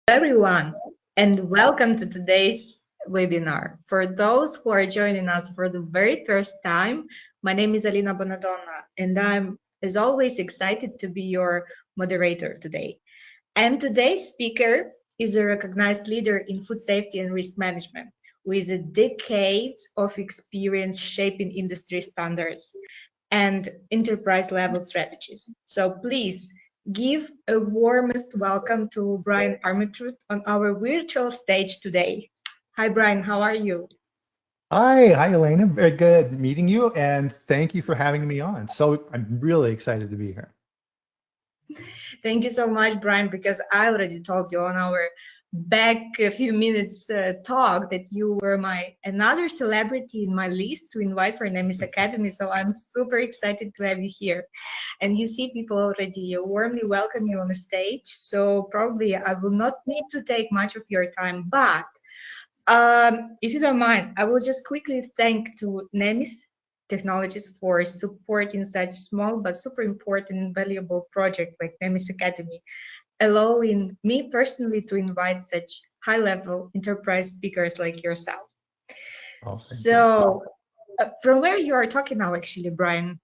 Everyone, and welcome to today's webinar. For those who are joining us for the very first time, my name is Alina Bonadonna, and I'm, as always, excited to be your moderator today. And today's speaker is a recognized leader in food safety and risk management with a decades of experience shaping industry standards and enterprise level strategies. So please give a warmest welcome to Bryan Armentrout on our virtual stage today. Hi, Bryan, how are you? Hi, Elena. Very good meeting you, and thank you for having me on. So I'm really excited to be here. Thank you so much, Bryan, because I already told you on our back a few minutes talk that you were my another celebrity in my list to invite for Nemis Academy. So I'm super excited to have you here. And you see people already warmly welcome you on the stage. So probably I will not need to take much of your time, but if you don't mind, I will just quickly thank to Nemis Technologies for supporting such small but super important and valuable project like Nemis Academy, allowing me personally to invite such high-level enterprise speakers like yourself. Oh, thank you. So, from where you are talking now, actually, Bryan?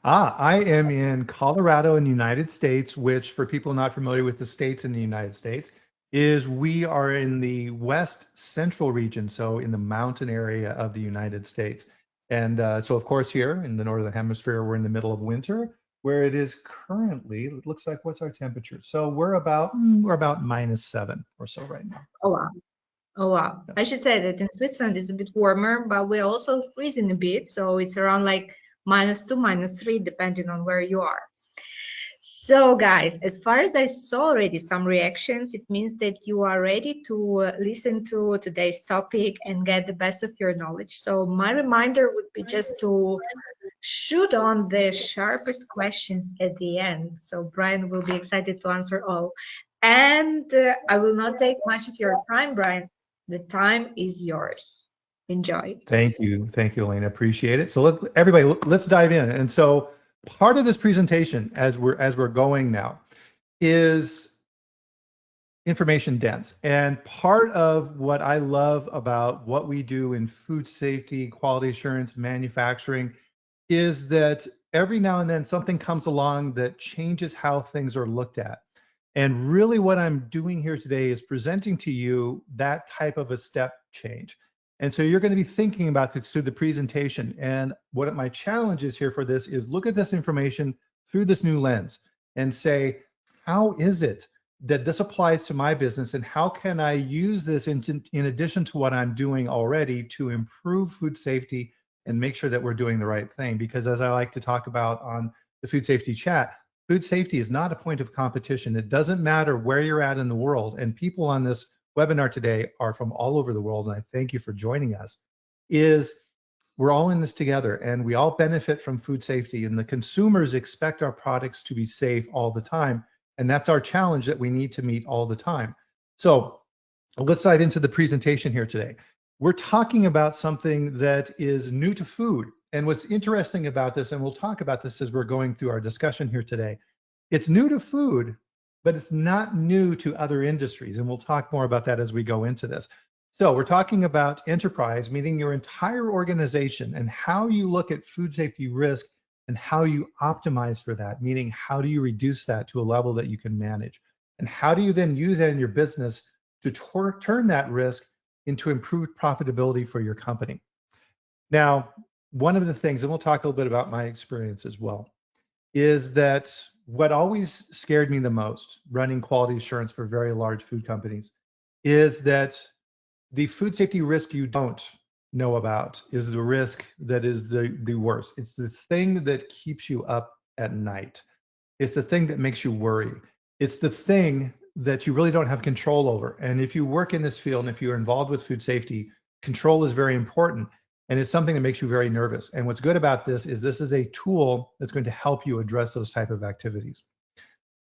I am in Colorado in the United States, which for people not familiar with the states in the United States, is we are in the west central region, so in the mountain area of the United States. And so of course here in the Northern Hemisphere, we're in the middle of winter, where it is currently, it looks like what's our temperature? So we're about -7 or so right now. Oh wow. Oh wow. Yeah. I should say that in Switzerland it's a bit warmer, but we're also freezing a bit, so it's around like -2, -3, depending on where you are. So, guys, as far as I saw already some reactions, it means that you are ready to listen to today's topic and get the best of your knowledge. So, my reminder would be just to shoot on the sharpest questions at the end. So, Bryan will be excited to answer all. And I will not take much of your time, Bryan. The time is yours. Enjoy. Thank you, Elena. Appreciate it. So everybody, let's dive in. And so part of this presentation, as we're going now, is information dense. And part of what I love about what we do in food safety, quality assurance, manufacturing, is that every now and then something comes along that changes how things are looked at. And really what I'm doing here today is presenting to you that type of a step change. And so you're going to be thinking about this through the presentation. And what my challenge is here for this is look at this information through this new lens and say, how is it that this applies to my business, and how can I use this in addition to what I'm doing already to improve food safety and make sure that we're doing the right thing? Because as I like to talk about on the food safety chat, food safety is not a point of competition. It doesn't matter where you're at in the world, and people on this webinar today are from all over the world, and I thank you for joining us, is we're all in this together and we all benefit from food safety, and the consumers expect our products to be safe all the time. And that's our challenge that we need to meet all the time. So let's dive into the presentation here today. We're talking about something that is new to food. And what's interesting about this, and we'll talk about this as we're going through our discussion here today, it's new to food, but it's not new to other industries. And we'll talk more about that as we go into this. So we're talking about enterprise, meaning your entire organization and how you look at food safety risk and how you optimize for that, meaning how do you reduce that to a level that you can manage? And how do you then use that in your business to turn that risk into improved profitability for your company? Now, one of the things, and we'll talk a little bit about my experience as well, is that what always scared me the most running quality assurance for very large food companies is that the food safety risk you don't know about is the risk that is the worst. It's the thing that keeps you up at night. It's the thing that makes you worry. It's the thing that you really don't have control over. And if you work in this field and if you're involved with food safety, control is very important. And it's something that makes you very nervous. And what's good about this is a tool that's going to help you address those type of activities.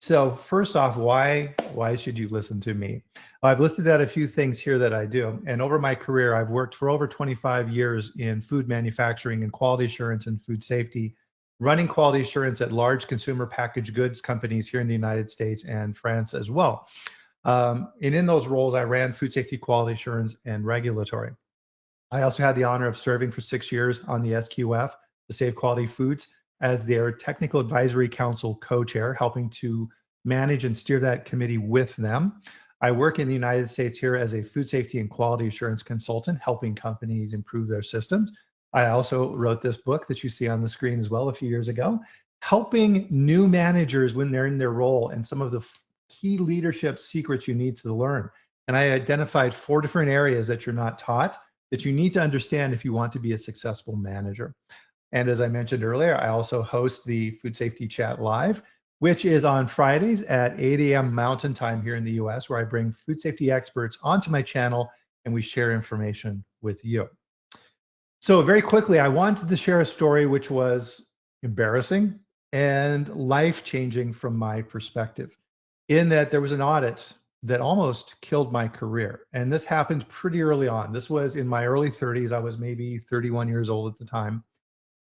So first off, why should you listen to me? I've listed out a few things here that I do. And over my career, I've worked for over 25 years in food manufacturing and quality assurance and food safety, running quality assurance at large consumer packaged goods companies here in the United States and France as well. And in those roles, I ran food safety, quality assurance, and regulatory. I also had the honor of serving for 6 years on the SQF, the Safe Quality Foods, as their Technical Advisory Council co-chair, helping to manage and steer that committee with them. I work in the United States here as a food safety and quality assurance consultant, helping companies improve their systems. I also wrote this book that you see on the screen as well a few years ago, helping new managers when they're in their role and some of the key leadership secrets you need to learn. And I identified 4 different areas that you're not taught that you need to understand if you want to be a successful manager. And as I mentioned earlier, I also host the Food Safety Chat Live, which is on Fridays at 8 a.m. Mountain Time here in the US, where I bring food safety experts onto my channel and we share information with you. So very quickly, I wanted to share a story which was embarrassing and life-changing from my perspective, in that there was an audit that almost killed my career. And this happened pretty early on. This was in my early 30s. I was maybe 31 years old at the time.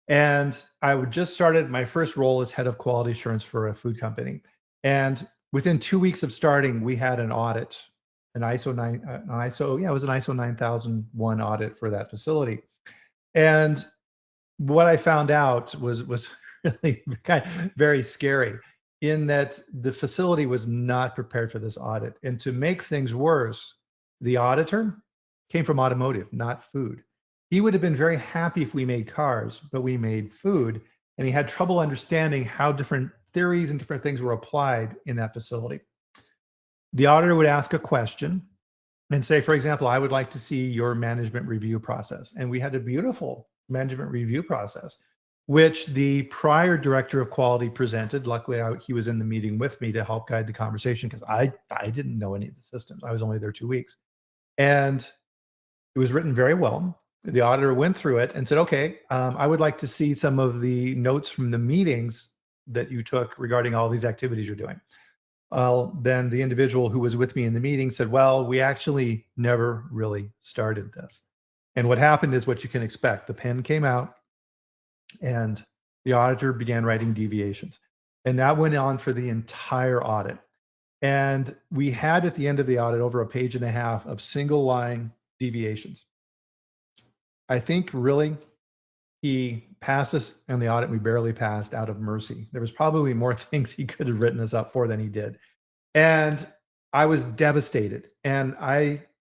And I would just started my first role as head of quality assurance for a food company. And within 2 weeks of starting, we had an audit, it was an ISO 9001 audit for that facility. And what I found out was really very scary, in that the facility was not prepared for this audit. And to make things worse, the auditor came from automotive, not food. He would have been very happy if we made cars, but we made food, and he had trouble understanding how different theories and different things were applied in that facility. The auditor would ask a question and say, for example, I would like to see your management review process. And we had a beautiful management review process, which the prior director of quality presented. Luckily, he was in the meeting with me to help guide the conversation, because I didn't know any of the systems. I was only there 2 weeks. And it was written very well. The auditor went through it and said, okay, I would like to see some of the notes from the meetings that you took regarding all these activities you're doing. Well, then the individual who was with me in the meeting said, well, we actually never really started this. And what happened is what you can expect. The pen came out and the auditor began writing deviations. And that went on for the entire audit. And we had at the end of the audit over 1.5 pages of single line deviations. I think really he passed us on the audit. We barely passed out of mercy. There was probably more things he could have written us up for than he did. And I was devastated. And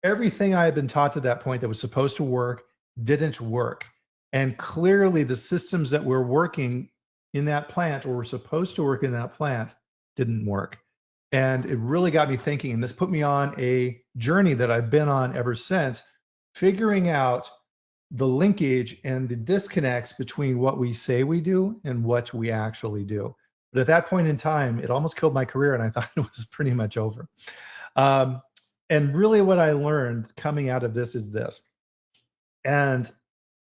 everything I had been taught to that point that was supposed to work didn't work. And clearly the systems that were working in that plant, or were supposed to work in that plant, didn't work. And it really got me thinking, and this put me on a journey that I've been on ever since, figuring out the linkage and the disconnects between what we say we do and what we actually do. But at that point in time, it almost killed my career, and I thought it was pretty much over. And really what I learned coming out of this is this. And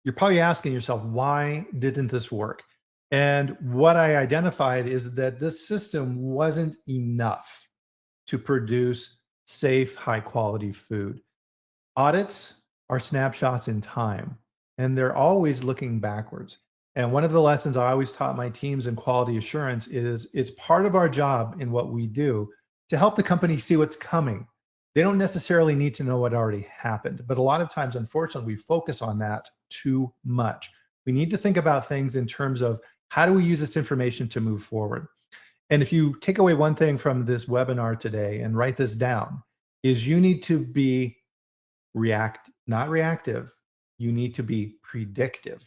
you're probably asking yourself, why didn't this work? And what I identified is that this system wasn't enough to produce safe, high quality food. Audits are snapshots in time, and they're always looking backwards. And one of the lessons I always taught my teams in quality assurance is it's part of our job in what we do to help the company see what's coming. They don't necessarily need to know what already happened, but a lot of times, unfortunately, we focus on that too much. We need to think about things in terms of how do we use this information to move forward. And if you take away one thing from this webinar today and write this down, is you need to be not reactive, you need to be predictive.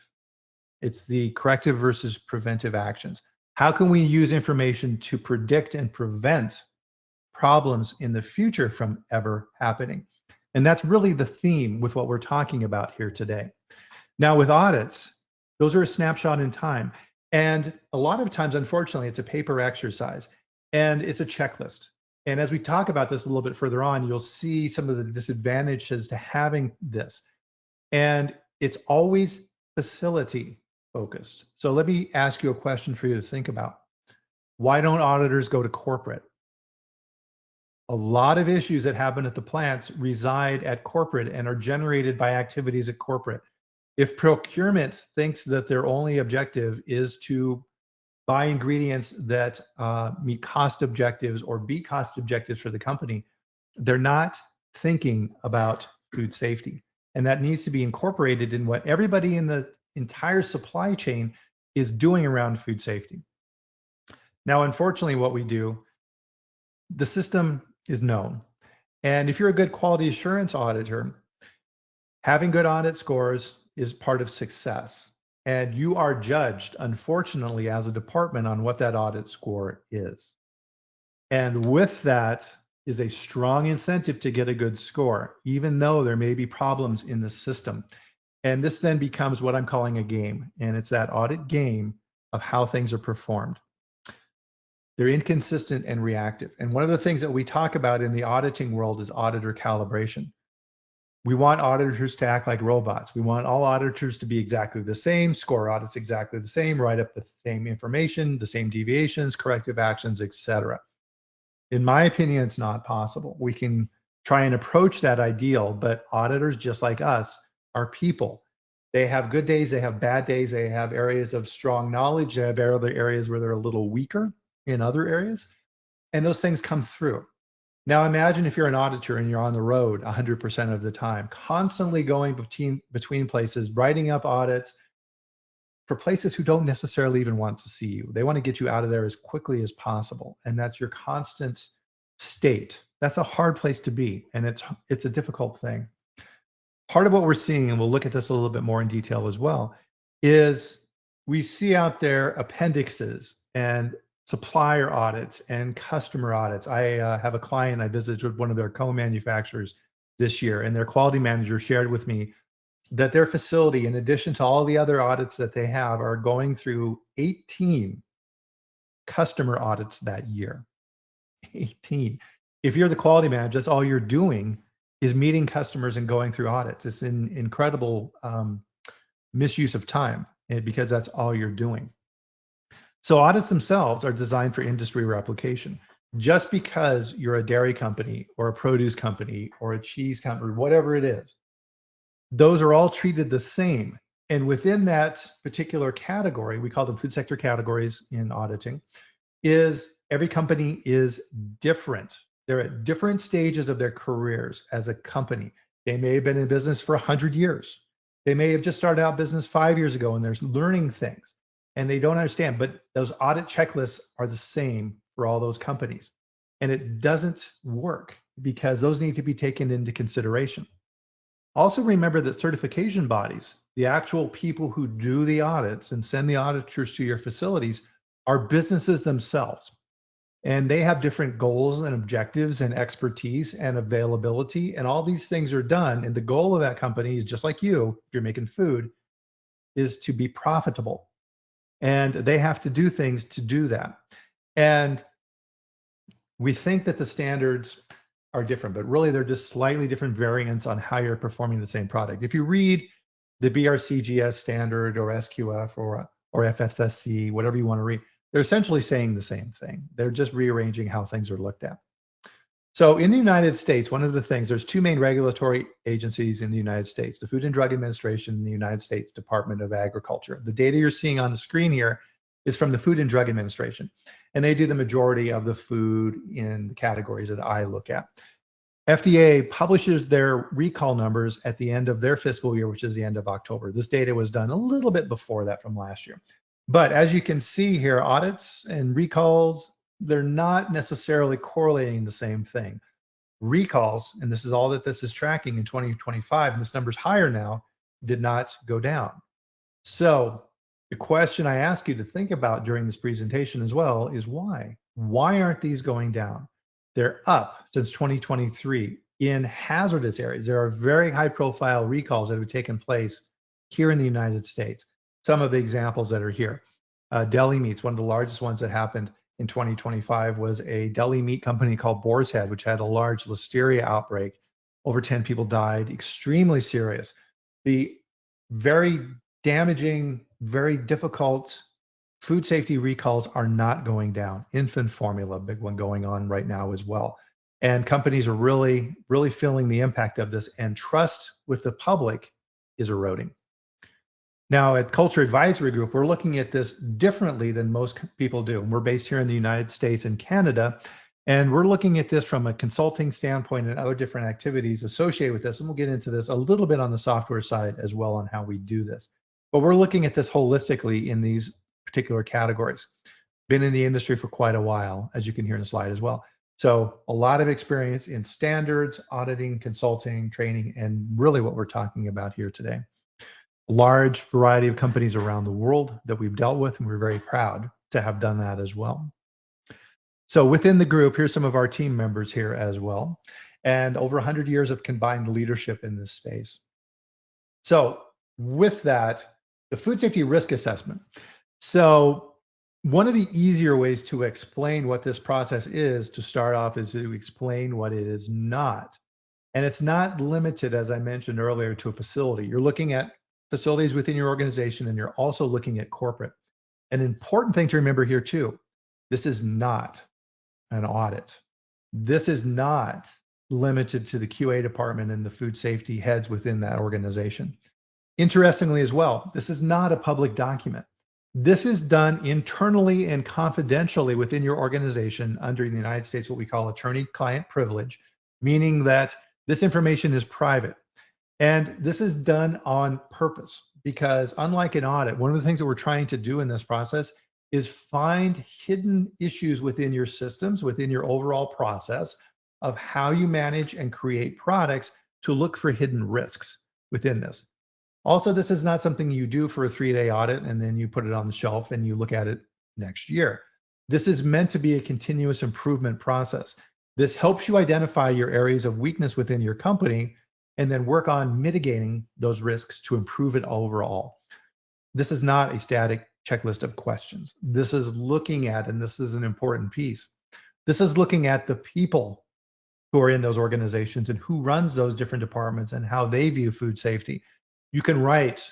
It's the corrective versus preventive actions. How can we use information to predict and prevent problems in the future from ever happening? And that's really the theme with what we're talking about here today. Now with audits, those are a snapshot in time. And a lot of times, unfortunately, it's a paper exercise and it's a checklist. And as we talk about this a little bit further on, you'll see some of the disadvantages to having this. And it's always facility focused. So let me ask you a question for you to think about. Why don't auditors go to corporate? A lot of issues that happen at the plants reside at corporate and are generated by activities at corporate. If procurement thinks that their only objective is to buy ingredients that meet cost objectives or beat cost objectives for the company, They're not thinking about food safety. And that needs to be incorporated in what everybody in the entire supply chain is doing around food safety. Now, unfortunately, what we do, the system is known. And if you're a good quality assurance auditor, having good audit scores is part of success. And you are judged, unfortunately, as a department on what that audit score is. And with that is a strong incentive to get a good score, even though there may be problems in the system. And this then becomes what I'm calling a game. And it's that audit game of how things are performed. They're inconsistent and reactive. And one of the things that we talk about in the auditing world is auditor calibration. We want auditors to act like robots. We want all auditors to be exactly the same, score audits exactly the same, write up the same information, the same deviations, corrective actions, etc. In my opinion, it's not possible. We can try and approach that ideal, but auditors, just like us, are people. They have good days, they have bad days, they have areas of strong knowledge, they have other areas where they're a little weaker in other areas, and those things come through. Now imagine if you're an auditor and you're on the road 100% of the time, constantly going between places, writing up audits for places who don't necessarily even want to see you. They want to get you out of there as quickly as possible. And that's your constant state. That's a hard place to be. And it's a difficult thing. Part of what we're seeing, and we'll look at this a little bit more in detail as well, is we see out there appendixes and supplier audits and customer audits. I have a client I visited with one of their co-manufacturers this year, and their quality manager shared with me that their facility, in addition to all the other audits that they have, are going through 18 customer audits that year. 18. If you're the quality manager, that's all you're doing is meeting customers and going through audits. It's an incredible misuse of time because that's all you're doing. So audits themselves are designed for industry replication. Just because you're a dairy company or a produce company or a cheese company, whatever it is, those are all treated the same. And within that particular category, we call them food sector categories in auditing, is every company is different. They're at different stages of their careers as a company. They may have been in business for 100 years. They may have just started out business 5 years ago and they're learning things and they don't understand, but those audit checklists are the same for all those companies. And it doesn't work because those need to be taken into consideration. Also remember that certification bodies, the actual people who do the audits and send the auditors to your facilities, are businesses themselves. And they have different goals and objectives and expertise and availability. And all these things are done. And the goal of that company is just like you, if you're making food, is to be profitable. And they have to do things to do that. And we think that the standards are different, but really they're just slightly different variants on how you're performing the same product. If you read the BRCGS standard or SQF or FSSC, whatever you want to read, they're essentially saying the same thing. They're just rearranging how things are looked at. So in the United States, one of the things, there's two main regulatory agencies in the United States, the Food and Drug Administration and the United States Department of Agriculture. The data you're seeing on the screen here is from the Food and Drug Administration, and they do the majority of the food in the categories that I look at. FDA publishes their recall numbers at the end of their fiscal year, which is the end of October. This data was done a little bit before that from last year. But as you can see here, audits and recalls, they're not necessarily correlating the same thing. Recalls, and this is all that this is tracking in 2025, and this number's higher now, did not go down. So the question I ask you to think about during this presentation as well is why? Why aren't these going down? They're up since 2023 in hazardous areas. There are very high profile recalls that have taken place here in the United States. Some of the examples that are here. Deli meats, one of the largest ones that happened in 2025 was a deli meat company called Boar's Head, which had a large listeria outbreak. Over 10 people died, extremely serious. The very damaging, very difficult food safety recalls are not going down. Infant formula, big one going on right now as well. And companies are really, really feeling the impact of this, and trust with the public is eroding. Now at Culture Advisory Group, we're looking at this differently than most people do. And we're based here in the United States and Canada. And we're looking at this from a consulting standpoint and other different activities associated with this. And we'll get into this a little bit on the software side as well on how we do this. But we're looking at this holistically in these particular categories. Been in the industry for quite a while, as you can hear in the slide as well. So a lot of experience in standards, auditing, consulting, training, and really what we're talking about here today. Large variety of companies around the world that we've dealt with, and we're very proud to have done that as well. So within the group, here's some of our team members here as well, and over 100 years of combined leadership in this space. So with that, the food safety risk assessment. So one of the easier ways to explain what this process is to start off is to explain what it is not. And it's not limited, as I mentioned earlier, to a facility. You're looking at facilities within your organization, and you're also looking at corporate. An important thing to remember here too, this is not an audit. This is not limited to the QA department and the food safety heads within that organization. Interestingly as well, this is not a public document. This is done internally and confidentially within your organization under the United States, what we call attorney-client privilege, meaning that this information is private. And this is done on purpose because unlike an audit, one of the things that we're trying to do in this process is find hidden issues within your systems, within your overall process of how you manage and create products to look for hidden risks within this. Also, this is not something you do for a 3-day audit and then you put it on the shelf and you look at it next year. This is meant to be a continuous improvement process. This helps you identify your areas of weakness within your company and then work on mitigating those risks to improve it overall. This is not a static checklist of questions. This is looking at, and this is an important piece, this is looking at the people who are in those organizations and who runs those different departments and how they view food safety. You can write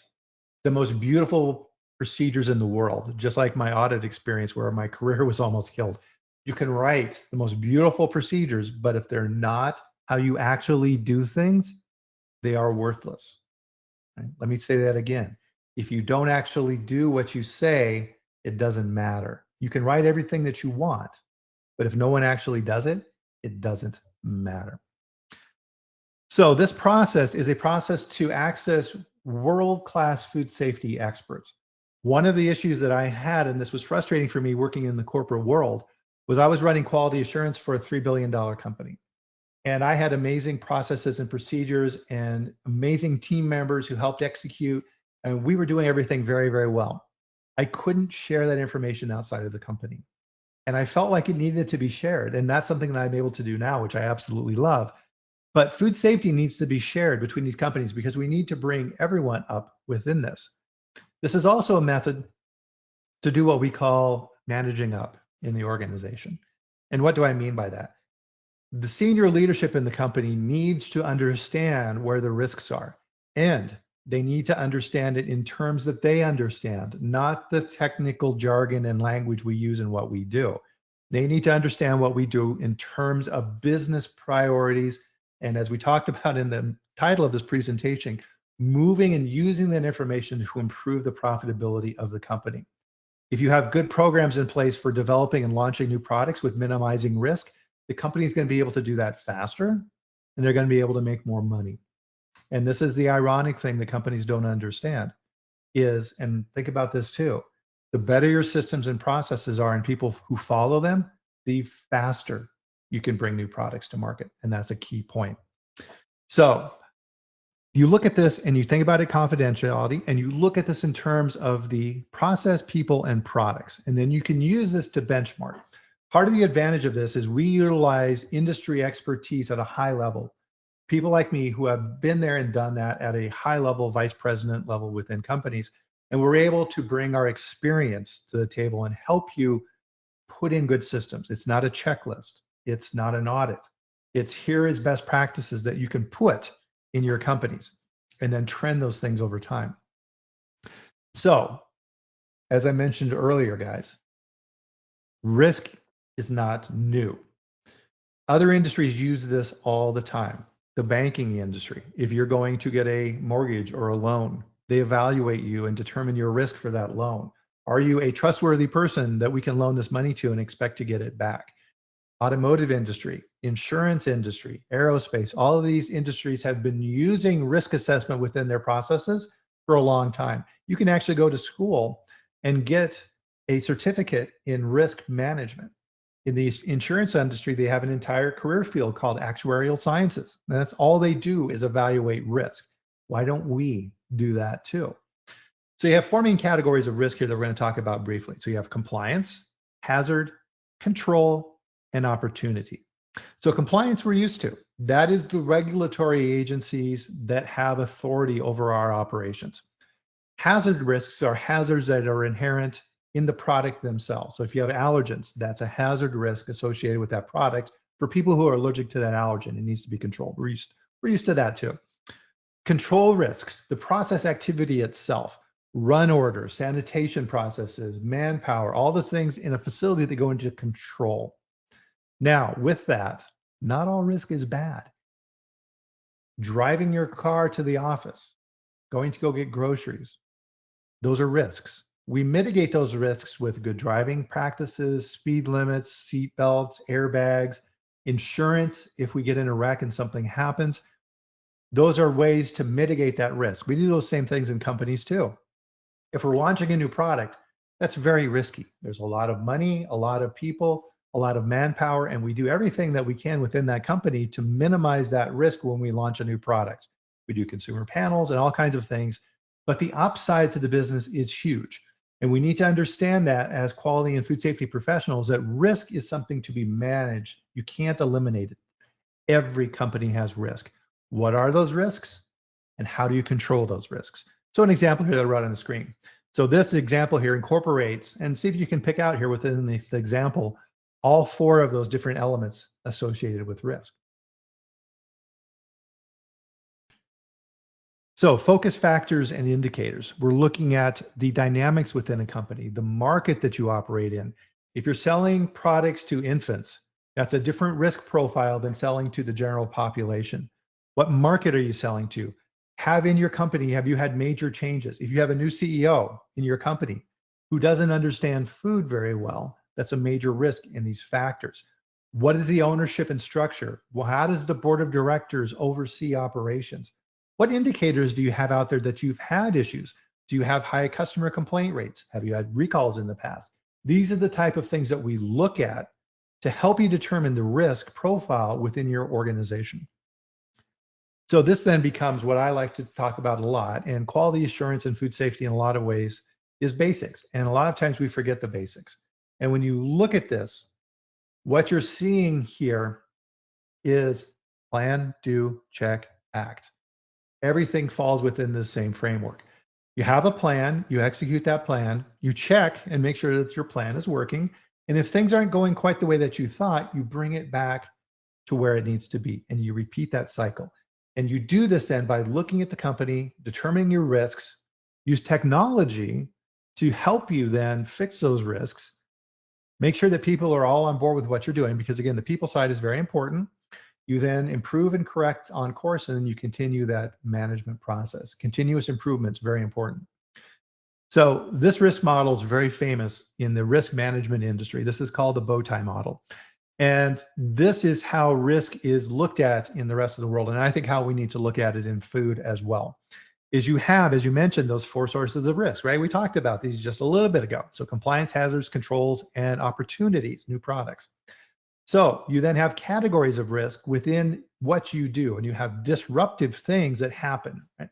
the most beautiful procedures in the world, just like my audit experience where my career was almost killed. You can write the most beautiful procedures, but if they're not how you actually do things, they are worthless. Right? Let me say that again. If you don't actually do what you say, it doesn't matter. You can write everything that you want, but if no one actually does it, it doesn't matter. So this process is a process to access world-class food safety experts. One of the issues that I had, and this was frustrating for me working in the corporate world, was I was running quality assurance for a $3 billion company. And I had amazing processes and procedures and amazing team members who helped execute, and we were doing everything very, very well. I couldn't share that information outside of the company. And I felt like it needed to be shared. And that's something that I'm able to do now, which I absolutely love. But food safety needs to be shared between these companies because we need to bring everyone up within this. This is also a method to do what we call managing up in the organization. And what do I mean by that? The senior leadership in the company needs to understand where the risks are, and they need to understand it in terms that they understand, not the technical jargon and language we use in what we do. They need to understand what we do in terms of business priorities. And as we talked about in the title of this presentation, moving and using that information to improve the profitability of the company. If you have good programs in place for developing and launching new products with minimizing risk, the company is going to be able to do that faster, and they're going to be able to make more money. And this is the ironic thing that companies don't understand is, and think about this too, the better your systems and processes are and people who follow them, the faster you can bring new products to market. And that's a key point. So you look at this and you think about it confidentiality, and you look at this in terms of the process, people, and products. And then you can use this to benchmark. Part of the advantage of this is we utilize industry expertise at a high level. People like me who have been there and done that at a high level, vice president level within companies. And we're able to bring our experience to the table and help you put in good systems. It's not a checklist. It's not an audit. It's here is best practices that you can put in your companies and then trend those things over time. So, as I mentioned earlier, guys, risk is not new. Other industries use this all the time. The banking industry, if you're going to get a mortgage or a loan, they evaluate you and determine your risk for that loan. Are you a trustworthy person that we can loan this money to and expect to get it back? automotive industry, insurance industry, aerospace, all of these industries have been using risk assessment within their processes for a long time. You can actually go to school and get a certificate in risk management. In the insurance industry, they have an entire career field called actuarial sciences. And that's all they do is evaluate risk. Why don't we do that too? So you have four main categories of risk here that we're going to talk about briefly. So you have compliance, hazard, control, and opportunity. So compliance we're used to. That is the regulatory agencies that have authority over our operations. Hazard risks are hazards that are inherent in the product themselves. So if you have allergens, that's a hazard risk associated with that product. For people who are allergic to that allergen, it needs to be controlled. We're used to that too. Control risks, the process activity itself, run orders, sanitation processes, manpower, all the things in a facility that go into control. Now, with that, not all risk is bad. Driving your car to the office, going to go get groceries, those are risks. We mitigate those risks with good driving practices, speed limits, seat belts, airbags, insurance. If we get in a wreck and something happens, those are ways to mitigate that risk. We do those same things in companies too. If we're launching a new product, that's very risky. There's a lot of money, a lot of people, a lot of manpower, and we do everything that we can within that company to minimize that risk when we launch a new product. We do consumer panels and all kinds of things, but the upside to the business is huge. And we need to understand that as quality and food safety professionals, that risk is something to be managed. You can't eliminate it. Every company has risk. What are those risks? And how do you control those risks? So an example here that I wrote on the screen. So this example here incorporates, and see if you can pick out here within this example, all four of those different elements associated with risk. So focus factors and indicators. We're looking at the dynamics within a company, the market that you operate in. If you're selling products to infants, that's a different risk profile than selling to the general population. What market are you selling to? Have in your company, have you had major changes? If you have a new CEO in your company who doesn't understand food very well, that's a major risk in these factors. What is the ownership and structure? Well, how does the board of directors oversee operations? What indicators do you have out there that you've had issues? Do you have high customer complaint rates? Have you had recalls in the past? These are the type of things that we look at to help you determine the risk profile within your organization. So this then becomes what I like to talk about a lot, and quality assurance and food safety in a lot of ways is basics. And a lot of times we forget the basics. And when you look at this, what you're seeing here is plan, do, check, act. Everything falls within the same framework. You have a plan, you execute that plan, you check and make sure that your plan is working. And if things aren't going quite the way that you thought, you bring it back to where it needs to be, and you repeat that cycle. And you do this then by looking at the company, determining your risks, use technology to help you then fix those risks. Make sure that people are all on board with what you're doing, because again, the people side is very important. You then improve and correct on course, and then you continue that management process. Continuous improvement is very important. So this risk model is very famous in the risk management industry. This is called the bow tie model. And this is how risk is looked at in the rest of the world. And I think how we need to look at it in food as well. Is you have, as you mentioned, those four sources of risk, right? We talked about these just a little bit ago. So compliance, hazards, controls, and opportunities, new products. So you then have categories of risk within what you do, and you have disruptive things that happen. Right?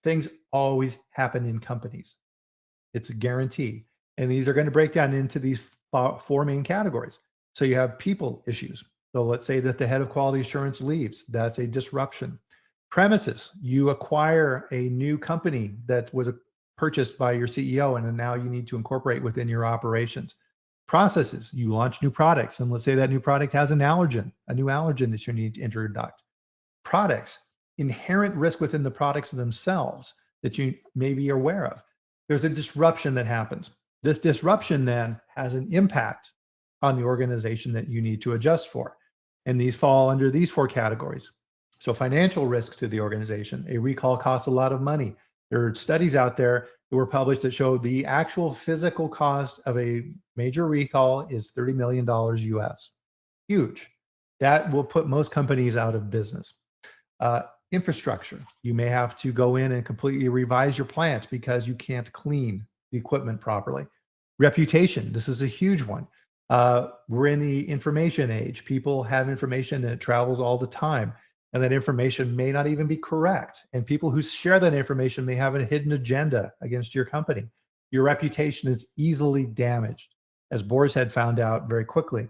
Things always happen in companies. It's a guarantee. And these are going to break down into these four main categories. So you have people issues. So let's say that the head of quality assurance leaves. That's a disruption. Premises, you acquire a new company that was purchased by your CEO, and now you need to incorporate within your operations. Processes, you launch new products, and let's say that new product has an allergen, a new allergen that you need to introduce. Products, inherent risk within the products themselves that you may be aware of. There's a disruption that happens. This disruption then has an impact on the organization that you need to adjust for. And these fall under these four categories. So financial risks to the organization. A recall costs a lot of money. There are studies out there that were published that show the actual physical cost of a major recall is $30 million US. huge. That will put most companies out of business. Infrastructure. You may have to go in and completely revise your plant because you can't clean the equipment properly. Reputation. This is a huge one. We're in the information age. People have information and it travels all the time. And that information may not even be correct. And people who share that information may have a hidden agenda against your company. Your reputation is easily damaged, as Boar's Head found out very quickly.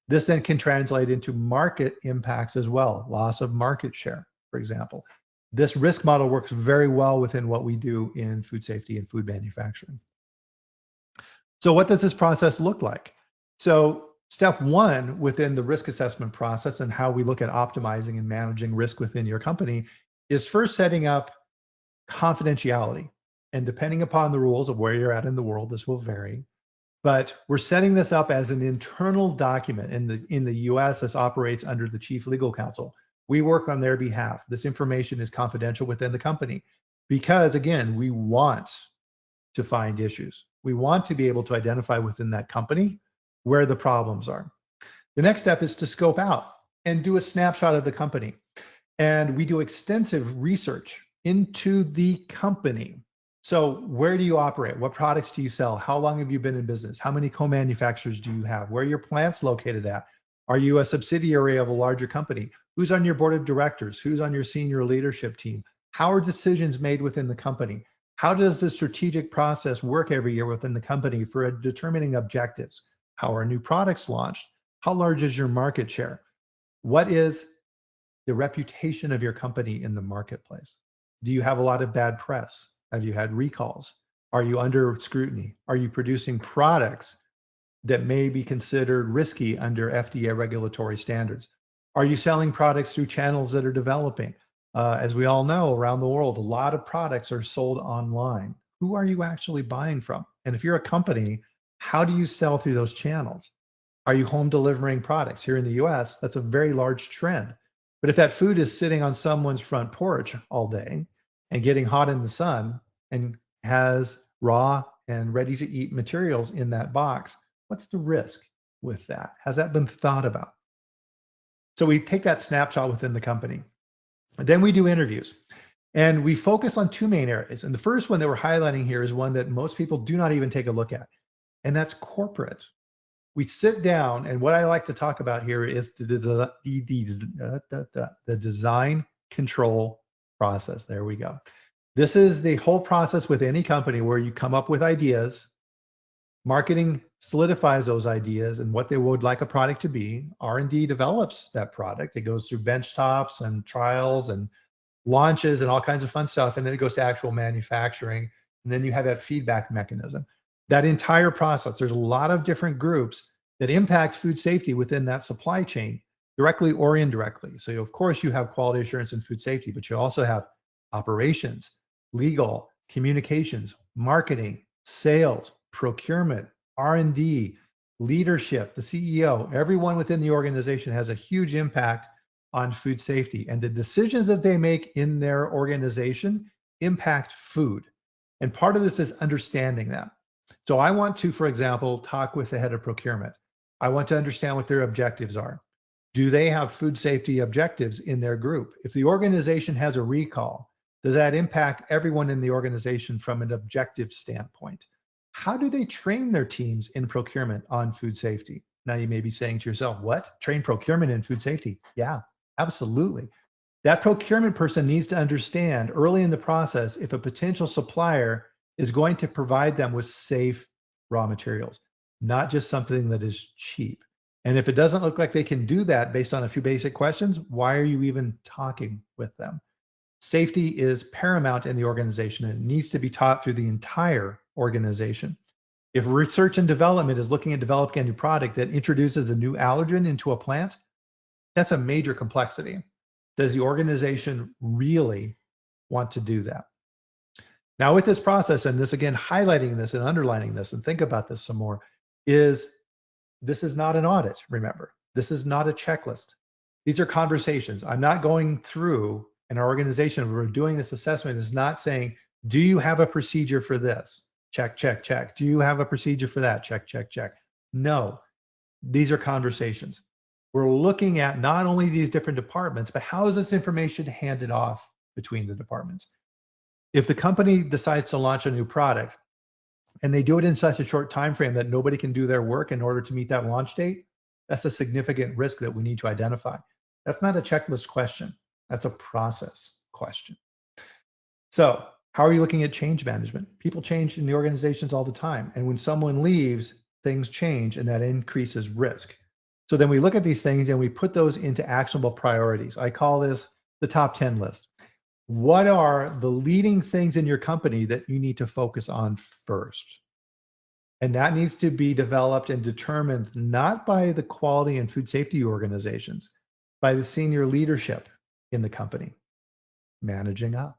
This then can translate into market impacts as well, loss of market share, for example. This risk model works very well within what we do in food safety and food manufacturing. So what does this process look like? So step one within the risk assessment process and how we look at optimizing and managing risk within your company is first setting up confidentiality. And depending upon the rules of where you're at in the world, this will vary. But we're setting this up as an internal document. In the US, this operates under the Chief Legal Counsel. We work on their behalf. This information is confidential within the company because, again, we want to find issues. We want to be able to identify within that company where the problems are. The next step is to scope out and do a snapshot of the company. And we do extensive research into the company. So where do you operate? What products do you sell? How long have you been in business? How many co-manufacturers do you have? Where are your plants located at? Are you a subsidiary of a larger company? Who's on your board of directors? Who's on your senior leadership team? How are decisions made within the company? How does the strategic process work every year within the company for determining objectives? How are new products launched? How large is your market share? What is the reputation of your company in the marketplace? Do you have a lot of bad press? Have you had recalls? Are you under scrutiny? Are you producing products that may be considered risky under FDA regulatory standards? Are you selling products through channels that are developing? As we all know, around the world, a lot of products are sold online. Who are you actually buying from? And if you're a company, how do you sell through those channels? Are you home delivering products? Here in the US, that's a very large trend. But if that food is sitting on someone's front porch all day and getting hot in the sun and has raw and ready to eat materials in that box, what's the risk with that? Has that been thought about? So we take that snapshot within the company. And then we do interviews. And we focus on two main areas. And the first one that we're highlighting here is one that most people do not even take a look at, and that's corporate. We sit down, and what I like to talk about here is the design control process. There we go. This is the whole process with any company where you come up with ideas, marketing solidifies those ideas and what they would like a product to be, R&D develops that product, it goes through benchtops and trials and launches and all kinds of fun stuff, and then it goes to actual manufacturing, and then you have that feedback mechanism. That entire process, there's a lot of different groups that impact food safety within that supply chain, directly or indirectly. So of course you have quality assurance and food safety, but you also have operations, legal, communications, marketing, sales, procurement, R&D, leadership, the CEO. Everyone within the organization has a huge impact on food safety, and the decisions that they make in their organization impact food. And part of this is understanding that. So I want to, for example, talk with the head of procurement. I want to understand what their objectives are. Do they have food safety objectives in their group? If the organization has a recall, does that impact everyone in the organization from an objective standpoint? How do they train their teams in procurement on food safety? Now you may be saying to yourself, what? Train procurement in food safety? Yeah, absolutely. That procurement person needs to understand early in the process if a potential supplier is going to provide them with safe raw materials, not just something that is cheap. And if it doesn't look like they can do that based on a few basic questions, why are you even talking with them? Safety is paramount in the organization, and it needs to be taught through the entire organization. If research and development is looking at developing a new product that introduces a new allergen into a plant, that's a major complexity. Does the organization really want to do that? Now with this process, and this again, highlighting this and underlining this, and think about this some more, is this is not an audit, remember. This is not a checklist. These are conversations. I'm not going through an organization where we're doing this assessment is not saying, do you have a procedure for this? Check, check, check. Do you have a procedure for that? Check, check, check. No, these are conversations. we're looking at not only these different departments, but how is this information handed off between the departments? If the company decides to launch a new product and they do it in such a short time frame that nobody can do their work in order to meet that launch date, that's a significant risk that we need to identify. That's not a checklist question. That's a process question. So how are you looking at change management? People change in the organizations all the time. And when someone leaves, things change and that increases risk. So then we look at these things and we put those into actionable priorities. I call this the top 10 list. What are the leading things in your company that you need to focus on first? And that needs to be developed and determined not by the quality and food safety organizations, by the senior leadership in the company, managing up.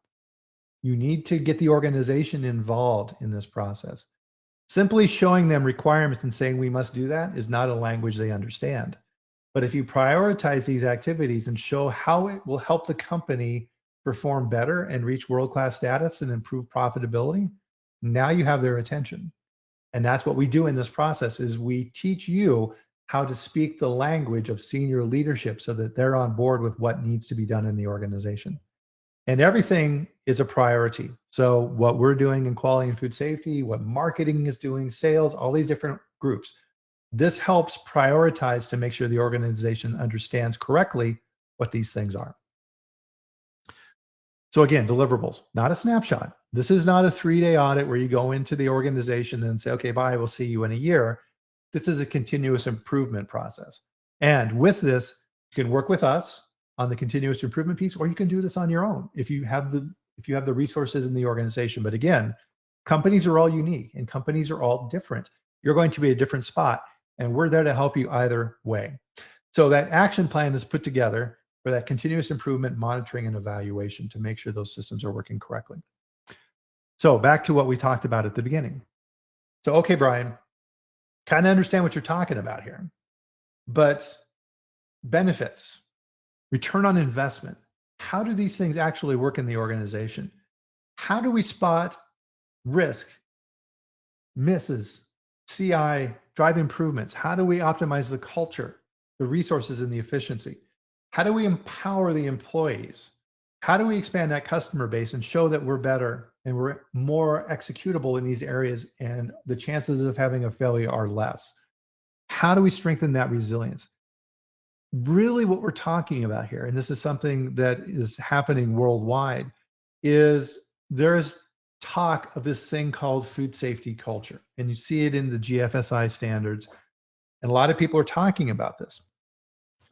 You need to get the organization involved in this process. Simply showing them requirements and saying we must do that is not a language they understand. But if you prioritize these activities and show how it will help the company perform better and reach world-class status and improve profitability, now you have their attention. And that's what we do in this process is we teach you how to speak the language of senior leadership so that they're on board with what needs to be done in the organization. And everything is a priority. So what we're doing in quality and food safety, what marketing is doing, sales, all these different groups, this helps prioritize to make sure the organization understands correctly what these things are. So again, deliverables, not a snapshot. This is not a 3-day audit where you go into the organization and say, okay, bye, we'll see you in a year. This is a continuous improvement process. And with this, you can work with us on the continuous improvement piece, or you can do this on your own if you have the resources in the organization. But again, companies are all unique and companies are all different. You're going to be a different spot, and we're there to help you either way. So that action plan is put together for that continuous improvement, monitoring, and evaluation to make sure those systems are working correctly. So back to what we talked about at the beginning. So, okay, Bryan, kind of understand what you're talking about here, but benefits, return on investment, how do these things actually work in the organization? How do we spot risk, misses, CI, drive improvements? How do we optimize the culture, the resources, and the efficiency? How do we empower the employees? How do we expand that customer base and show that we're better and we're more executable in these areas and the chances of having a failure are less? How do we strengthen that resilience? Really what we're talking about here, and this is something that is happening worldwide, is there's talk of this thing called food safety culture. And you see it in the GFSI standards. And a lot of people are talking about this.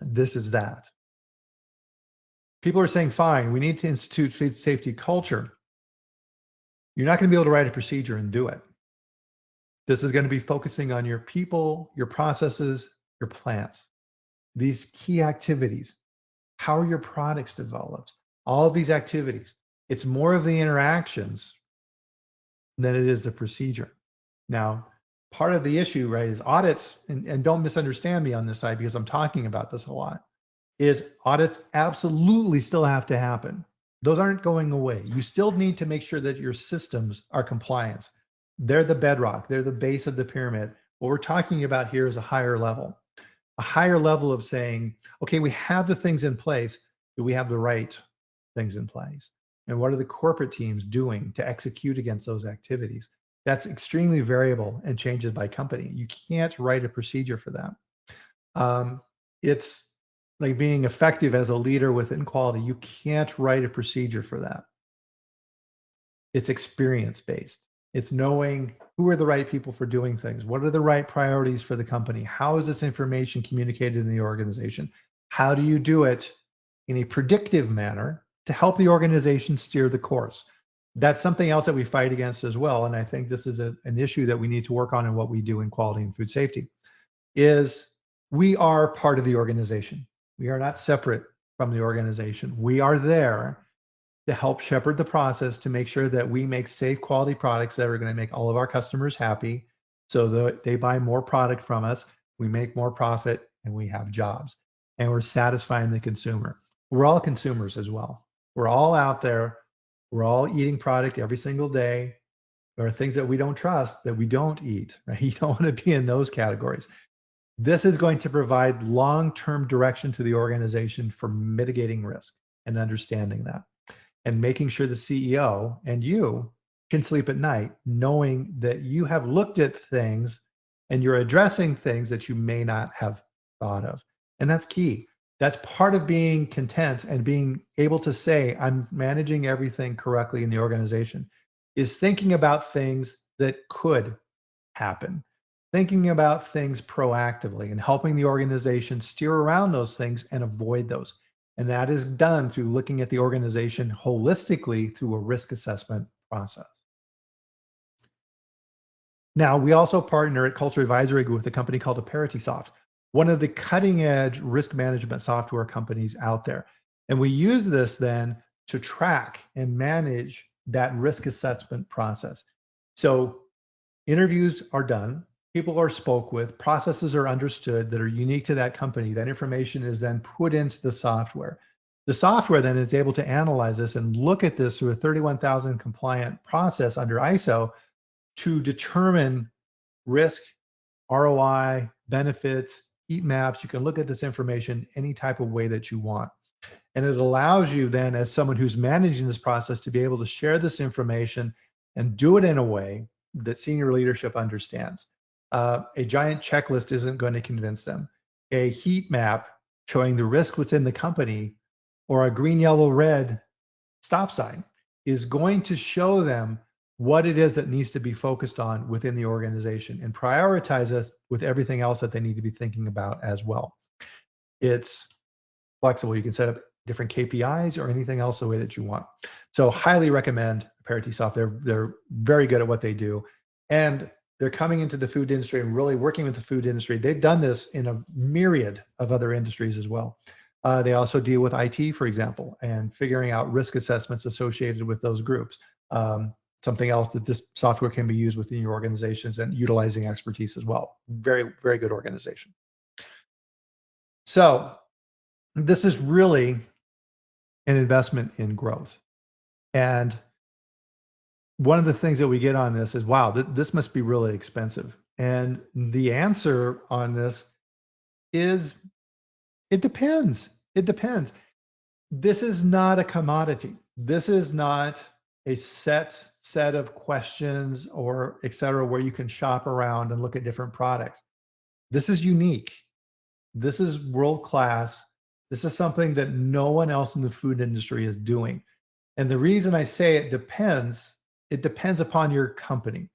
This is that. People are saying, fine, we need to institute food safety culture. You're not going to be able to write a procedure and do it. This is going to be focusing on your people, your processes, your plants, these key activities. How are your products developed? All of these activities. It's more of the interactions than it is the procedure. Now, part of the issue, right, is audits, and don't misunderstand me on this side because I'm talking about this a lot, is audits absolutely still have to happen. Those aren't going away. You still need to make sure that your systems are compliant. They're the bedrock. They're the base of the pyramid. What we're talking about here is a higher level of saying, okay, we have the things in place. Do we have the right things in place? And what are the corporate teams doing to execute against those activities? That's extremely variable and changes by company. You can't write a procedure for that. It's like being effective as a leader within quality. You can't write a procedure for that. It's experience-based. It's knowing who are the right people for doing things. What are the right priorities for the company? How is this information communicated in the organization? How do you do it in a predictive manner to help the organization steer the course? That's something else that we fight against as well. And I think this is an issue that we need to work on in what we do in quality and food safety, is we are part of the organization. We are not separate from the organization. We are there to help shepherd the process to make sure that we make safe quality products that are going to make all of our customers happy so that they buy more product from us, we make more profit, and we have jobs. And we're satisfying the consumer. We're all consumers as well. We're all out there. We're all eating product every single day. There are things that we don't trust that we don't eat, right? You don't want to be in those categories. This is going to provide long-term direction to the organization for mitigating risk and understanding that, and making sure the CEO and you can sleep at night knowing that you have looked at things and you're addressing things that you may not have thought of. And that's key. That's part of being content and being able to say, I'm managing everything correctly in the organization, is thinking about things that could happen, thinking about things proactively and helping the organization steer around those things and avoid those. And that is done through looking at the organization holistically through a risk assessment process. Now, we also partner at Culture Advisory Group with a company called AperitySoft, one of the cutting edge risk management software companies out there. And we use this then to track and manage that risk assessment process. So interviews are done, people are spoke with, processes are understood that are unique to that company. That information is then put into the software. The software then is able to analyze this and look at this through a 31,000 compliant process under ISO to determine risk, ROI, benefits, heat maps. You can look at this information any type of way that you want. And it allows you then, as someone who's managing this process, to be able to share this information and do it in a way that senior leadership understands. A giant checklist isn't going to convince them. A heat map showing the risk within the company or a green, yellow, red stop sign is going to show them what it is that needs to be focused on within the organization and prioritize us with everything else that they need to be thinking about as well. It's flexible. You can set up different KPIs or anything else the way that you want. So highly recommend AperitySoft. They're very good at what they do. And they're coming into the food industry and really working with the food industry. They've done this in a myriad of other industries as well. They also deal with IT, for example, and figuring out risk assessments associated with those groups. Something else that this software can be used within your organizations and utilizing expertise as well. Very, very good organization. So this is really an investment in growth. And one of the things that we get on this is, wow, this must be really expensive. And the answer on this is, it depends. It depends. This is not a commodity. This is not a set of questions or et cetera, where you can shop around and look at different products. This is unique. This is world-class. This is something that no one else in the food industry is doing. And the reason I say it depends upon your company.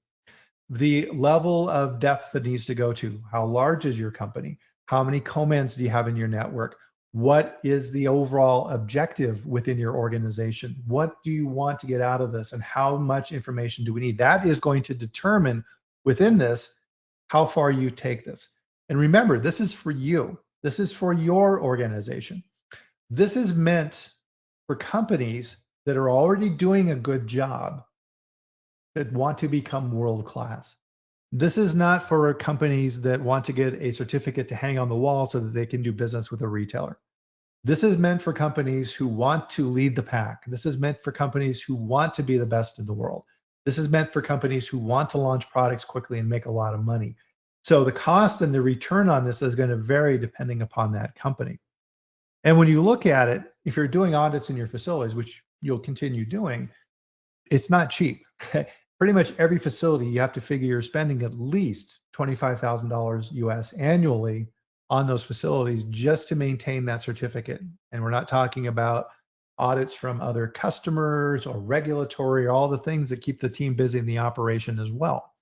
The level of depth that needs to go to, how large is your company? How many co-mans do you have in your network? What is the overall objective within your organization? What do you want to get out of this? And how much information do we need? That is going to determine within this how far you take this. And remember, this is for you. This is for your organization. This is meant for companies that are already doing a good job that want to become world-class. This is not for companies that want to get a certificate to hang on the wall so that they can do business with a retailer. This is meant for companies who want to lead the pack. This is meant for companies who want to be the best in the world. This is meant for companies who want to launch products quickly and make a lot of money. So the cost and the return on this is going to vary depending upon that company. And when you look at it, if you're doing audits in your facilities, which you'll continue doing, it's not cheap. Pretty much every facility, you have to figure you're spending at least $25,000 US annually on those facilities just to maintain that certificate. And we're not talking about audits from other customers or regulatory or all the things that keep the team busy in the operation as well.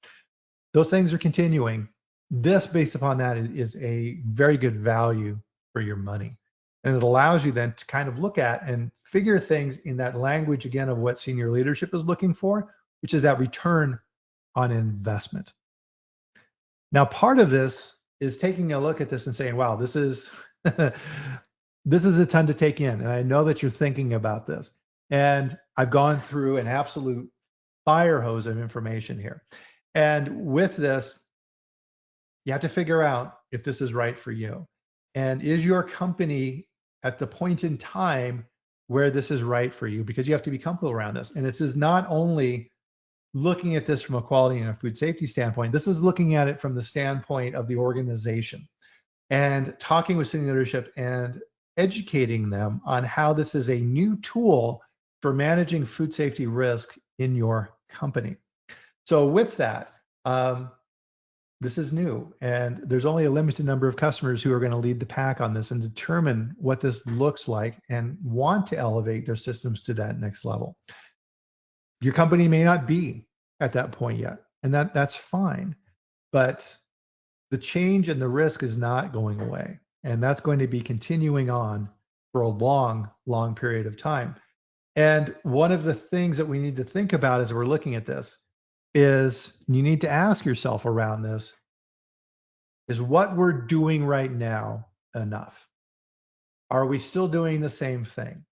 Those things are continuing. This, based upon that, is a very good value for your money. And it allows you then to kind of look at and figure things in that language, again, of what senior leadership is looking for, which is that return on investment. Now, part of this is taking a look at this and saying, wow, this is this is a ton to take in. And I know that you're thinking about this. And I've gone through an absolute fire hose of information here. And with this, you have to figure out if this is right for you. And is your company at the point in time where this is right for you? Because you have to be comfortable around this. And this is not only looking at this from a quality and a food safety standpoint, this is looking at it from the standpoint of the organization. and talking with senior leadership and educating them on how this is a new tool for managing food safety risk in your company. So with that, this is new, and there's only a limited number of customers who are going to lead the pack on this and determine what this looks like and want to elevate their systems to that next level. Your company may not be at that point yet, and that's fine, but the change and the risk is not going away, and that's going to be continuing on for a long, long period of time. And one of the things that we need to think about as we're looking at this is you need to ask yourself around this, is what we're doing right now enough? Are we still doing the same thing?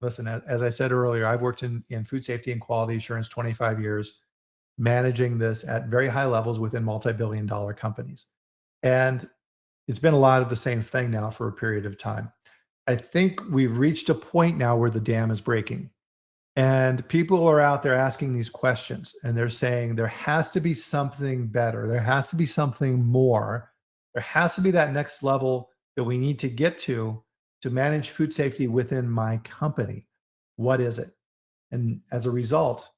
Listen, as I said earlier, I've worked in food safety and quality assurance 25 years, managing this at very high levels within multi-billion-dollar companies. And it's been a lot of the same thing now for a period of time. I think we've reached a point now where the dam is breaking. And people are out there asking these questions, and they're saying there has to be something better. There has to be something more. There has to be that next level that we need to get to manage food safety within my company. What is it? And as a result,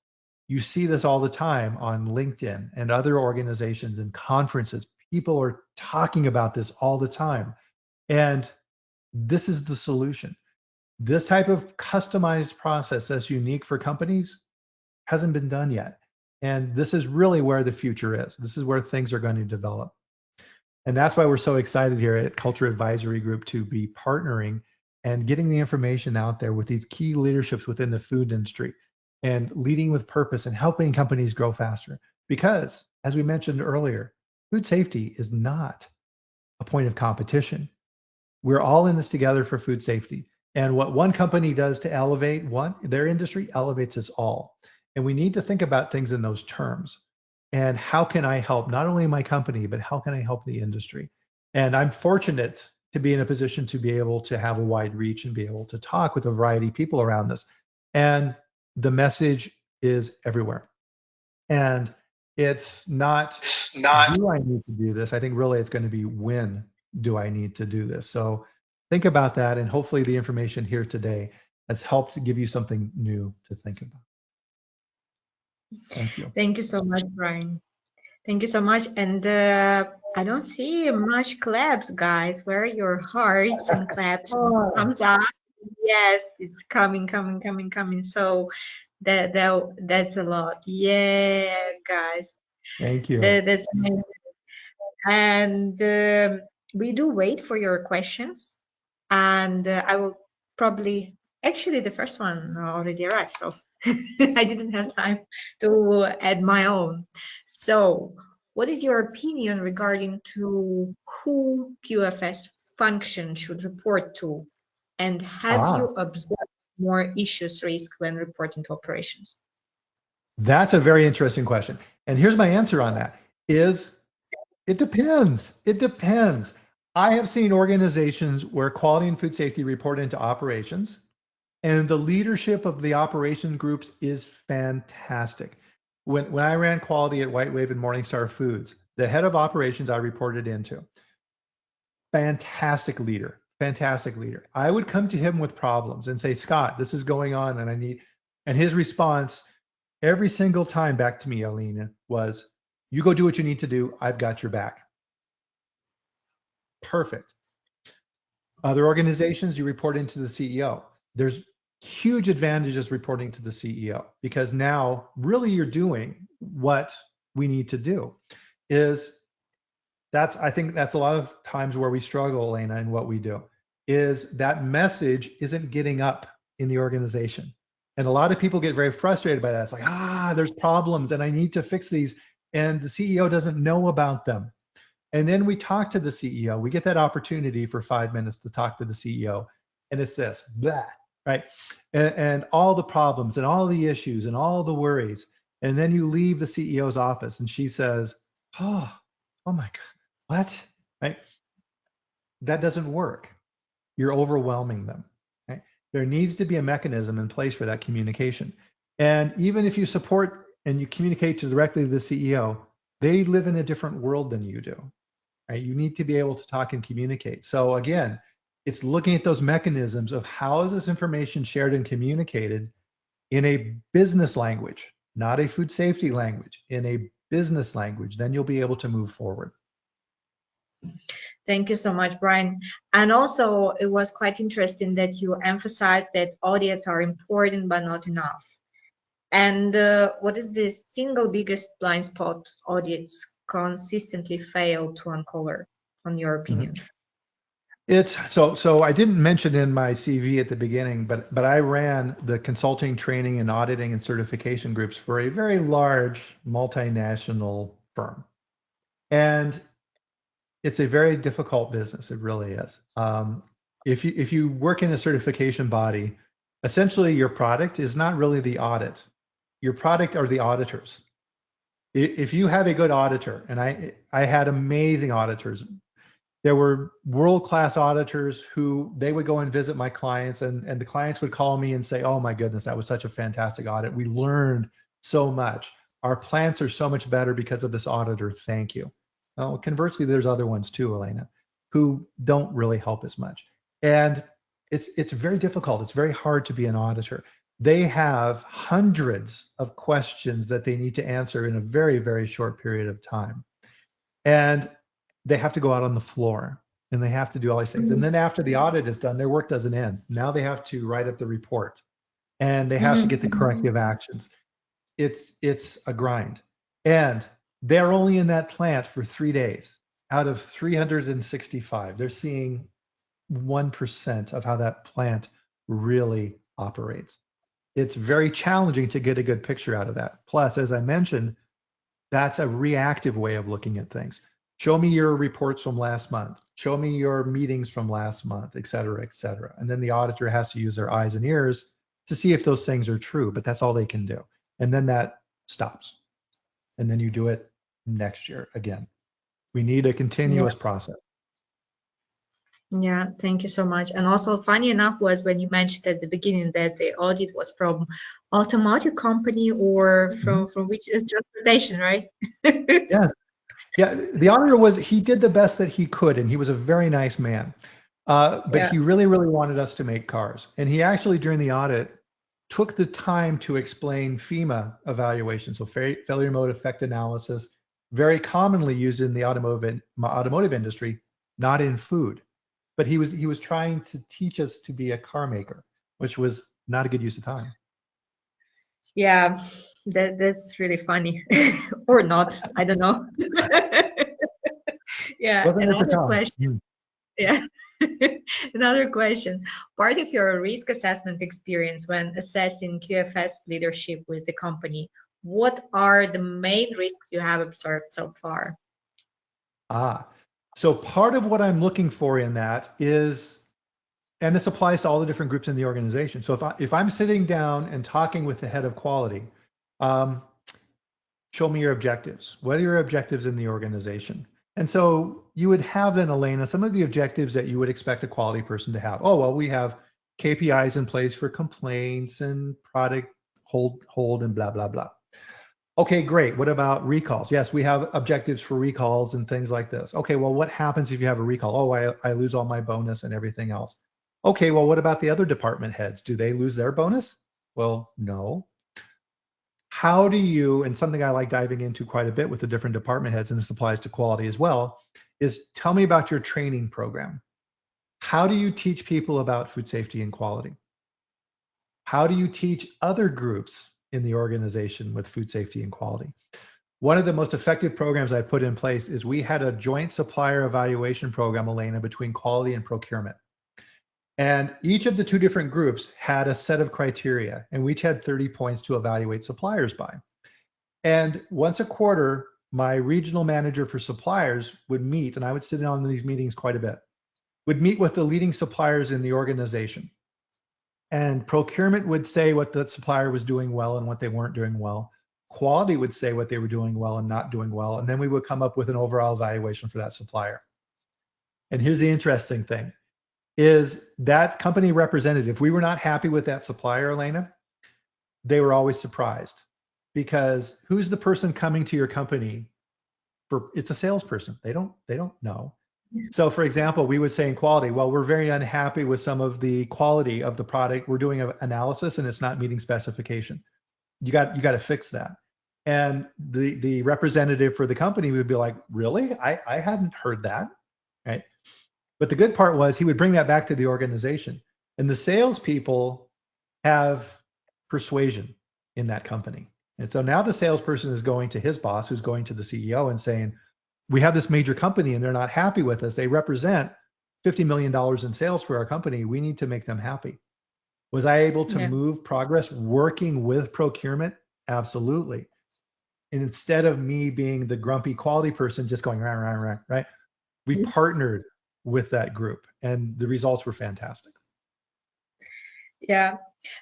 you see this all the time on LinkedIn and other organizations and conferences. People are talking about this all the time. And this is the solution. This type of customized process that's unique for companies hasn't been done yet. And this is really where the future is. This is where things are going to develop. And that's why we're so excited here at Culture Advisory Group to be partnering and getting the information out there with these key leaderships within the food industry and leading with purpose and helping companies grow faster. Because, as we mentioned earlier, food safety is not a point of competition. We're all in this together for food safety. And what one company does to elevate their industry elevates us all. And we need to think about things in those terms. And how can I help not only my company, but how can I help the industry? And I'm fortunate to be in a position to be able to have a wide reach and be able to talk with a variety of people around this. And the message is everywhere. And it's not, do I need to do this? I think really it's going to be, when do I need to do this? So think about that, and hopefully the information here today has helped to give you something new to think about. Thank you. Thank you so much, Bryan. Thank you so much. And I don't see much claps, guys. Where are your hearts and claps? Thumbs up. Yes, it's coming. So that's a lot. Yeah, guys. Thank you. That's amazing. And we do wait for your questions. And I will probably, actually, the first one already arrived, so I didn't have time to add my own. So, what is your opinion regarding to who QFS function should report to, and have you observed more issues raised when reporting to operations? That's a very interesting question, and here's my answer on that: is it depends. It depends. I have seen organizations where quality and food safety report into operations, and the leadership of the operation groups is fantastic. When I ran quality at White Wave and Morningstar Foods, the head of operations I reported into, fantastic leader, fantastic leader. I would come to him with problems and say, Scott, this is going on and I need, and his response every single time back to me, Alina, was, you go do what you need to do. I've got your back. Perfect. Other organizations, you report into the CEO. There's huge advantages reporting to the CEO, because now really you're doing what we need to do. I think that's a lot of times where we struggle, Elena, in what we do, is that message isn't getting up in the organization. And a lot of people get very frustrated by that. It's like, there's problems and I need to fix these. And the CEO doesn't know about them. And then we talk to the CEO. We get that opportunity for 5 minutes to talk to the CEO. And it's this, blah, right? And all the problems and all the issues and all the worries. And then you leave the CEO's office and she says, oh my God, what? Right? That doesn't work. You're overwhelming them. Right? There needs to be a mechanism in place for that communication. And even if you support and you communicate directly to the CEO, they live in a different world than you do. right? You need to be able to talk and communicate. So again, it's looking at those mechanisms of how is this information shared and communicated in a business language, not a food safety language, in a business language. Then you'll be able to move forward. Thank you so much, Bryan. And also, it was quite interesting that you emphasized that audits are important but not enough. And what is the single biggest blind spot audits consistently fail to uncover, on your opinion? It's so I didn't mention in my CV at the beginning, but I ran the consulting, training, and auditing and certification groups for a very large multinational firm. And it's a very difficult business. It really is. If you work in a certification body, essentially your product is not really the audit. Your product are the auditors. If you have a good auditor, and I had amazing auditors. There were world-class auditors who they would go and visit my clients, and the clients would call me and say, oh my goodness, that was such a fantastic audit. We learned so much. Our plants are so much better because of this auditor. Thank you. Well, conversely, there's other ones too, Elena, who don't really help as much. And it's very difficult. It's very hard to be an auditor. They have hundreds of questions that they need to answer in a very, very short period of time. And they have to go out on the floor and they have to do all these things. And then after the audit is done, their work doesn't end. Now they have to write up the report and they have to get the corrective actions. It's a grind. And they're only in that plant for 3 days out of 365. They're seeing 1% of how that plant really operates. It's very challenging to get a good picture out of that. Plus, as I mentioned, that's a reactive way of looking at things. Show me your reports from last month. Show me your meetings from last month, et cetera, et cetera. And then the auditor has to use their eyes and ears to see if those things are true, but that's all they can do. And then that stops. And then you do it next year again. We need a continuous process. Yeah, thank you so much. And also, funny enough was when you mentioned at the beginning that the audit was from automotive company or from which is transportation, right? Yes. Yeah, the auditor he did the best that he could, and he was a very nice man. But he really, really wanted us to make cars. And he actually, during the audit, took the time to explain FEMA evaluation, so failure mode effect analysis, very commonly used in the automotive industry, not in food. But he was trying to teach us to be a car maker, which was not a good use of time. Yeah, that's really funny. Or not, I don't know. Yeah, another question. Yeah. Another question. Part of your risk assessment experience when assessing QFS leadership with the company, what are the main risks you have observed so far? So part of what I'm looking for in that is, and this applies to all the different groups in the organization. So if I'm sitting down and talking with the head of quality, show me your objectives. What are your objectives in the organization? And so you would have then, Elena, some of the objectives that you would expect a quality person to have. Oh, well, we have KPIs in place for complaints and product hold and blah, blah, blah. Okay, great. What about recalls? Yes, we have objectives for recalls and things like this. Okay, well, what happens if you have a recall? Oh, I lose all my bonus and everything else. Okay, well, what about the other department heads? Do they lose their bonus? Well, no. How do you, and something I like diving into quite a bit with the different department heads, and this applies to quality as well, is tell me about your training program. How do you teach people about food safety and quality? How do you teach other groups in the organization with food safety and quality? One of the most effective programs I put in place is we had a joint supplier evaluation program, Elena, between quality and procurement. And each of the two different groups had a set of criteria, and we each had 30 points to evaluate suppliers by. And once a quarter, my regional manager for suppliers would meet, and I would sit in on these meetings quite a bit, would meet with the leading suppliers in the organization. And procurement would say what the supplier was doing well and what they weren't doing well. Quality would say what they were doing well and not doing well. And then we would come up with an overall evaluation for that supplier. And here's the interesting thing, is that company representative, if we were not happy with that supplier, Elena, they were always surprised, because who's the person coming to your company it's a salesperson. They don't know. So for example, we would say in quality, well, we're very unhappy with some of the quality of the product. We're doing an analysis and it's not meeting specification. You got to fix that. And the representative for the company would be like, really? I hadn't heard that, right? But the good part was he would bring that back to the organization. And the salespeople have persuasion in that company. And so now the salesperson is going to his boss, who's going to the CEO and saying, we have this major company and they're not happy with us. They represent $50 million in sales for our company. We need to make them happy. Was I able to move progress working with procurement? Absolutely. And instead of me being the grumpy quality person just going right? We partnered with that group and the results were fantastic. Yeah.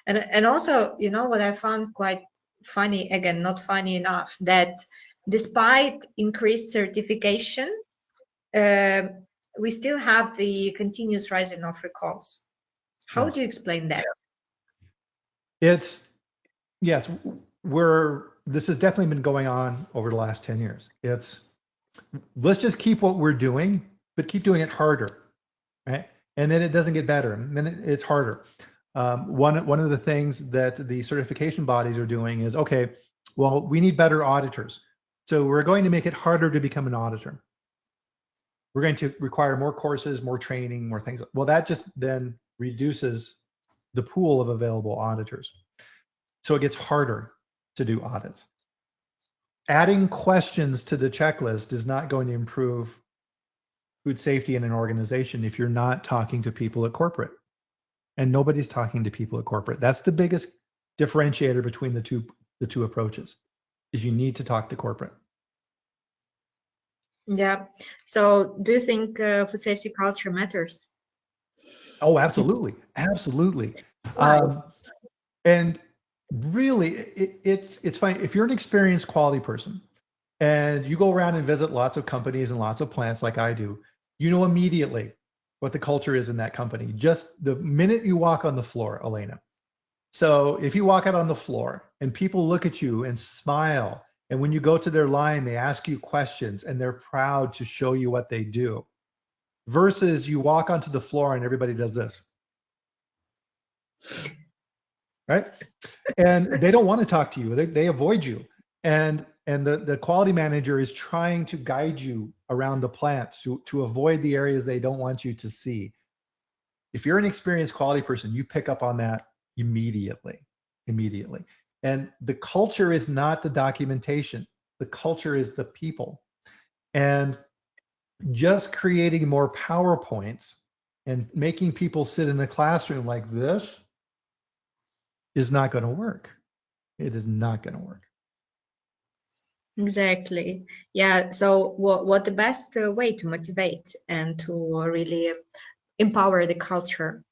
And also, you know, what I found quite funny, again, not funny enough, that despite increased certification, we still have the continuous rising of recalls. How do you explain that? It's, yes, this has definitely been going on over the last 10 years. It's, let's just keep what we're doing, but keep doing it harder, right? And then it doesn't get better, and then it's harder. One of the things that the certification bodies are doing is, okay, well, we need better auditors. So we're going to make it harder to become an auditor. We're going to require more courses, more training, more things. Well, that just then reduces the pool of available auditors. So it gets harder to do audits. Adding questions to the checklist is not going to improve food safety in an organization if you're not talking to people at corporate. And nobody's talking to people at corporate. That's the biggest differentiator between the two approaches, is you need to talk to corporate. Yeah. So do you think food safety culture matters? Oh, absolutely. Absolutely. And really, it's fine. If you're an experienced quality person and you go around and visit lots of companies and lots of plants like I do, you know immediately what the culture is in that company. Just the minute you walk on the floor, Elena. So if you walk out on the floor and people look at you and smile, and when you go to their line, they ask you questions and they're proud to show you what they do, versus you walk onto the floor and everybody does this, right? And they don't want to talk to you. They avoid you. And the quality manager is trying to guide you around the plants to avoid the areas they don't want you to see. If you're an experienced quality person, you pick up on that immediately. And the culture is not the documentation. The culture is the people. And just creating more PowerPoints and making people sit in a classroom like this is not going to work. It is not going to work. Exactly. Yeah. So what the best way to motivate and to really empower the culture?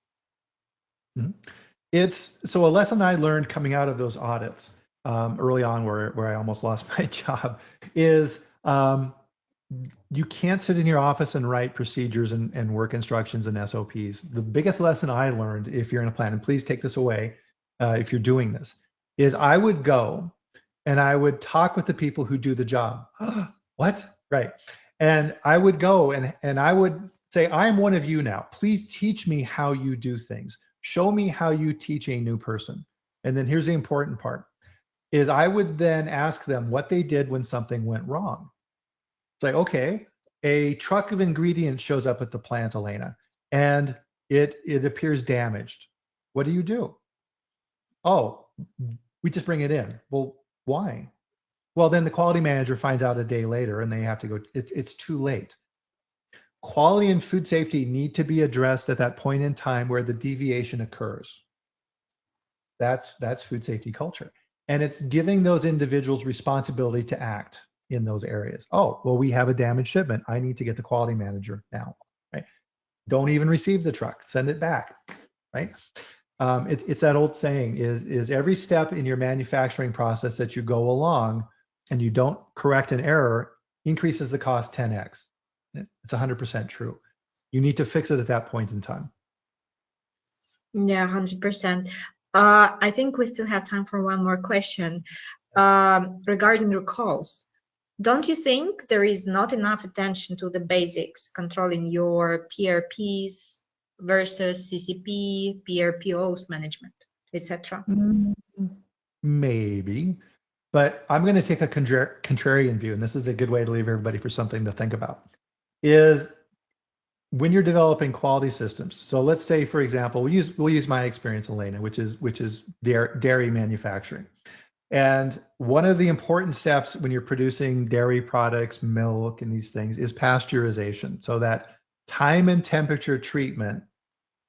It's so a lesson I learned coming out of those audits early on, where I almost lost my job, is you can't sit in your office and write procedures and work instructions and SOPs. The biggest lesson I learned, if you're in a plant, and please take this away if you're doing this, is I would go and I would talk with the people who do the job. What? Right. And I would go and I would say, I am one of you now. Please teach me how you do things. Show me how you teach a new person. And then here's the important part, is I would then ask them what they did when something went wrong. It's like, okay, a truck of ingredients shows up at the plant, Elena, and it appears damaged. What do you do? Oh, we just bring it in. Well, why? Well, then the quality manager finds out a day later and they have to go, it's too late. Quality and food safety need to be addressed at that point in time where the deviation occurs. That's food safety culture. And it's giving those individuals responsibility to act in those areas. Oh, well, we have a damaged shipment. I need to get the quality manager now, right? Don't even receive the truck, send it back, right? It's that old saying, is every step in your manufacturing process that you go along and you don't correct an error increases the cost 10x. It's 100% true. You need to fix it at that point in time. Yeah, 100%. I think we still have time for one more question regarding recalls. Don't you think there is not enough attention to the basics, controlling your PRPs versus CCP, PRPOs management, etc.? Maybe, but I'm going to take a contrarian view, and this is a good way to leave everybody for something to think about. Is when you're developing quality systems. So let's say, for example, we'll use my experience, Elena, which is dairy manufacturing. And one of the important steps when you're producing dairy products, milk, and these things is pasteurization. So that time and temperature treatment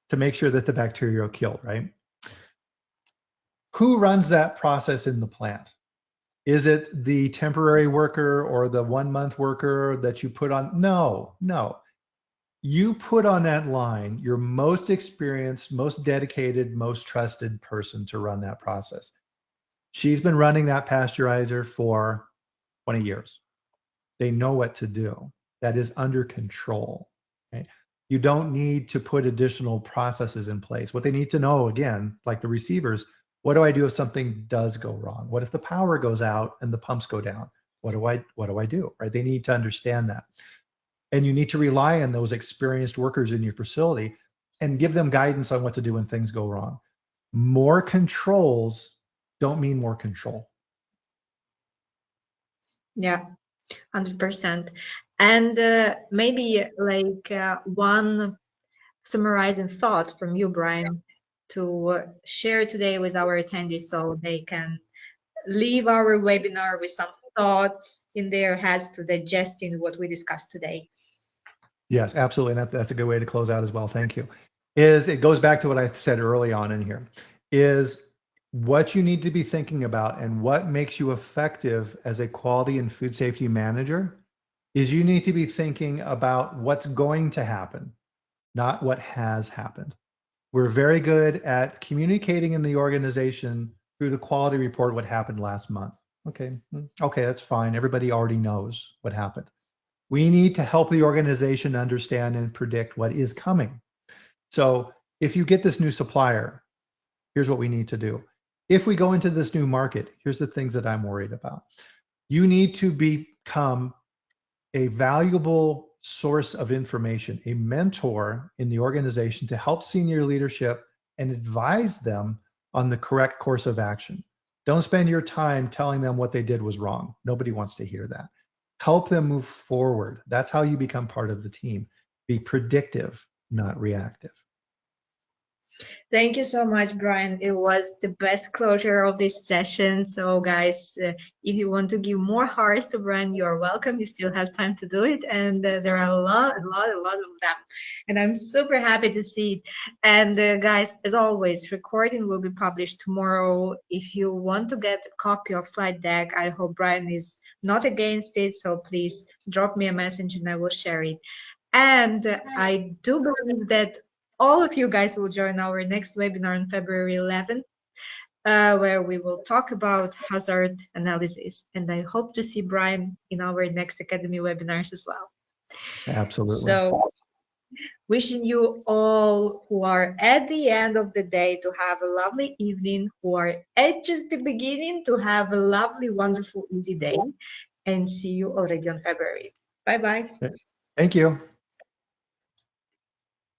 to make sure that the bacteria are killed, right? Who runs that process in the plant? Is it the temporary worker or the 1 month worker that you put on? No. You put on that line your most experienced, most dedicated, most trusted person to run that process. She's been running that pasteurizer for 20 years. They know what to do. That is under control. Okay? You don't need to put additional processes in place. What they need to know, again, like the receivers, what do I do if something does go wrong? What if the power goes out and the pumps go down? What do I do? Right? They need to understand that. And you need to rely on those experienced workers in your facility and give them guidance on what to do when things go wrong. More controls don't mean more control. Yeah, 100%. And maybe like one summarizing thought from you, Bryan, to share today with our attendees so they can leave our webinar with some thoughts in their heads to digesting what we discussed today. Yes, absolutely. And that's a good way to close out as well. Thank you. It goes back to what I said early on in here, is what you need to be thinking about and what makes you effective as a quality and food safety manager is you need to be thinking about what's going to happen, not what has happened. We're very good at communicating in the organization through the quality report what happened last month. Okay, that's fine. Everybody already knows what happened. We need to help the organization understand and predict what is coming. So if you get this new supplier, here's what we need to do. If we go into this new market, here's the things that I'm worried about. You need to become a valuable source of information, a mentor in the organization to help senior leadership and advise them on the correct course of action. Don't spend your time telling them what they did was wrong. Nobody wants to hear that. Help them move forward. That's how you become part of the team. Be predictive, not reactive. Thank you so much, Bryan. It was the best closure of this session. So guys, if you want to give more hearts to Bryan, you're welcome. You still have time to do it. And there are a lot of them. And I'm super happy to see it. And guys, as always, recording will be published tomorrow. If you want to get a copy of slide deck, I hope Bryan is not against it. So please drop me a message and I will share it. And I do believe that all of you guys will join our next webinar on February 11th, where we will talk about hazard analysis. And I hope to see Bryan in our next Academy webinars as well. Absolutely. So wishing you all who are at the end of the day to have a lovely evening, who are at just the beginning to have a lovely, wonderful, easy day. And see you already on February. Bye-bye. Thank you.